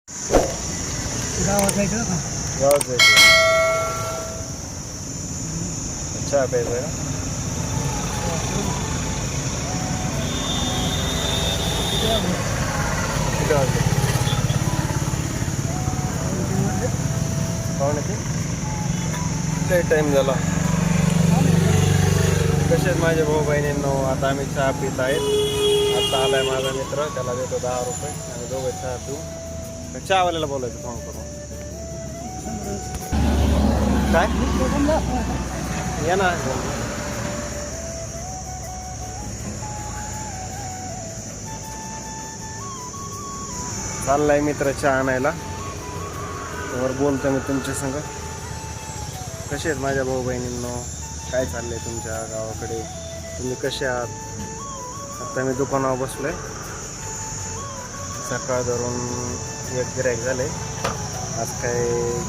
गावात जायचं ना. गावात जायचं. चहा प्यायचा का? किती वाजले? पाहुणे काही टाईम झाला. कसे आहेत माझे भाऊ बहिणींनो? आता आम्ही चहा पित आहेत. आता आलाय माझा मित्र, त्याला देतो 10 रुपये. आम्ही दोघं चहा पिऊ. चहावाल्याला बोलायचं फोन करून. काय ये ना. चाललाय मित्र चहा आणायला. वर बोलतो मी तुमच्या संग. कसे आहेत माझ्या भाऊ बहिणींनो? काय चाललंय तुमच्या गावाकडे? तुम्ही कसे आहात? आता मी दुकानावर बसलोय. सकाळ धरून एक गिऱ्हाईक झाले. आज काय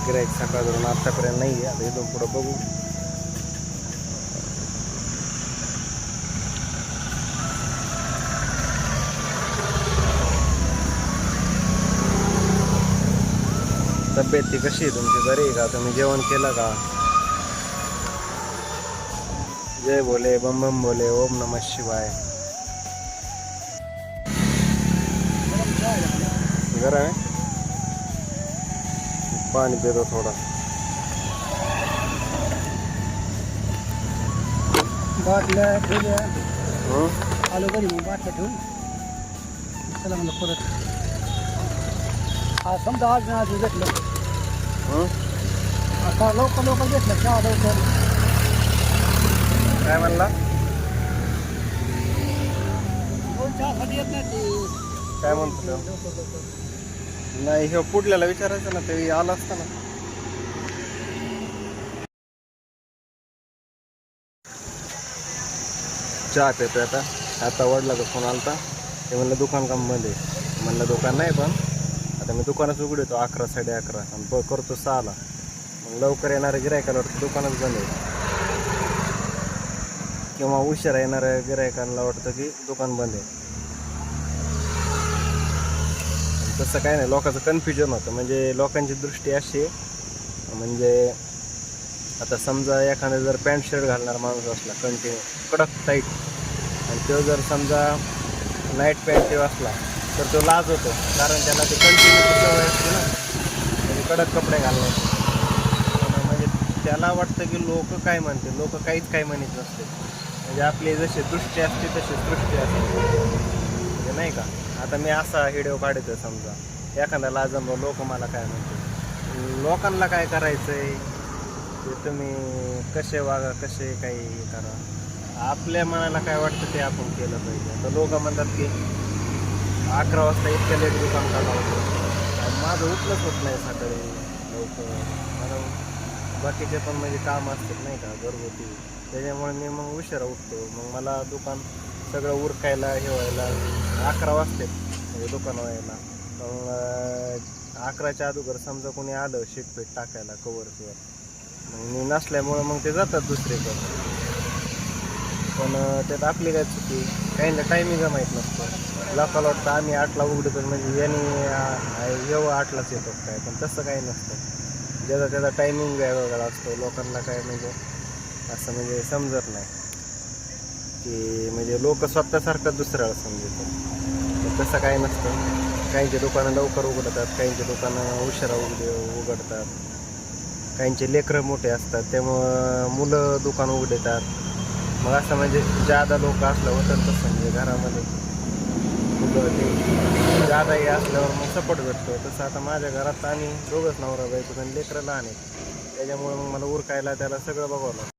गिऱ्हाईक सकाळ धरून आत्तापर्यंत नाही आहे. आता इथून पुढं बघू. तब्येत ती कशी आहे तुमची? बरी आहे का? तुम्ही जेवण केलं का? जय बोले बम बम बोले ओम नमः शिवाय. गरम आहे. पाणी पितो थोडा. बाटल्या ठेवल्या. आलो घरी मग बाटल्या ठेवून चला म्हणलं परत. हा समजा आज आज घेतलं. आता लवकर घेतलं चहा लवकर. काय म्हणला? चहासाठी येत नाही ते. काय म्हणतो तो? नाही हे पुढल्याला विचारायचं ना, ते आलं असतं ना. चहा पितोय आता. आता वडिलाचा फोन आलता. ते म्हणलं दुकान काम बंद आहे. म्हणलं दुकान नाही, पण आता मी दुकानच उघडतो 11 11:30 आणि करतो 6ला. मग लवकर येणाऱ्या गिरायकाला वाटतं दुकानच बंद आहे, किंवा उशिरा येणाऱ्या गिरायकांना वाटतं की दुकान बंद आहे. तसं काय नाही, लोकांचं कन्फ्युजन होतं. म्हणजे लोकांची दृष्टी अशी आहे, म्हणजे आता समजा एखादा जर पॅन्ट शर्ट घालणारा माणूस असला कंटिन्यू कडक टाईट, आणि तो जर समजा नाईट पॅन्ट असला तर तो लाज होतो. कारण त्याला ते कंटिन्यू सवय असते ना, म्हणजे कडक कपडे घालण्याची. म्हणजे त्याला वाटतं की लोक काय म्हणते. लोक काहीच काय म्हणत नसते. म्हणजे आपली जशी दृष्टी असते तशी सृष्टी असते, म्हणजे नाही का. आता मी असा व्हिडिओ काढतोय, समजा एखादा लाजन लोक मला काय म्हणते. लोकांना काय करायचं आहे ते तुम्ही कसे वागा, कसे काही करा. आपल्या मनाला काय वाटतं ते आपण केलं पाहिजे. आता लोक म्हणतात की 11 वाजता इतक्या लेट दुकान काढावं. माझं उठलंच होत नाही सकाळी लवकर. मला बाकीचे पण म्हणजे काम असतात नाही का, घरगुती. त्याच्यामुळे मी मग उशिरा उठतो. मग मला दुकान सगळं उरकायला हे व्हायला 11 वाजते, म्हणजे दुकान व्हायला. मग 11च्या अगोदर समजा कोणी आलं शीटपीट टाकायला कवर, मग मी नसल्यामुळं मग ते जातात दुसरीकडे. पण त्यात आपली काय चुकी? काहींना टायमिंग माहीत नसतं. लोकांना वाटतं आम्ही 8ला उघडतो, म्हणजे यांनी येऊ 8लाच येतो काय. पण तसं काही नसतं. ज्याचा त्याचा टायमिंग वेगवेगळा असतो. लोकांना काय म्हणजे असं म्हणजे समजत नाही की, म्हणजे लोक स्वतःसारखं दुसऱ्याला समजतात. तसं काही नसतं. काहींचे दुकानं लवकर उघडतात, काहींचे दुकानं उशिरा उघडतात. काहींचे लेकरं मोठे असतात, त्यामुळं मुलं दुकान उघडतात. मग असं म्हणजे जादा लोक असलं होतं तसं, म्हणजे घरामध्ये मुलं ते जादा हे असल्यावर मग सपोर्ट भेटतो. तसं आता माझ्या घरात आम्ही दोघंच नवरा बायको आणि लेकरं लहान आहेत. त्याच्यामुळे मग मला उरकायला त्याला सगळं बघावं लागतं.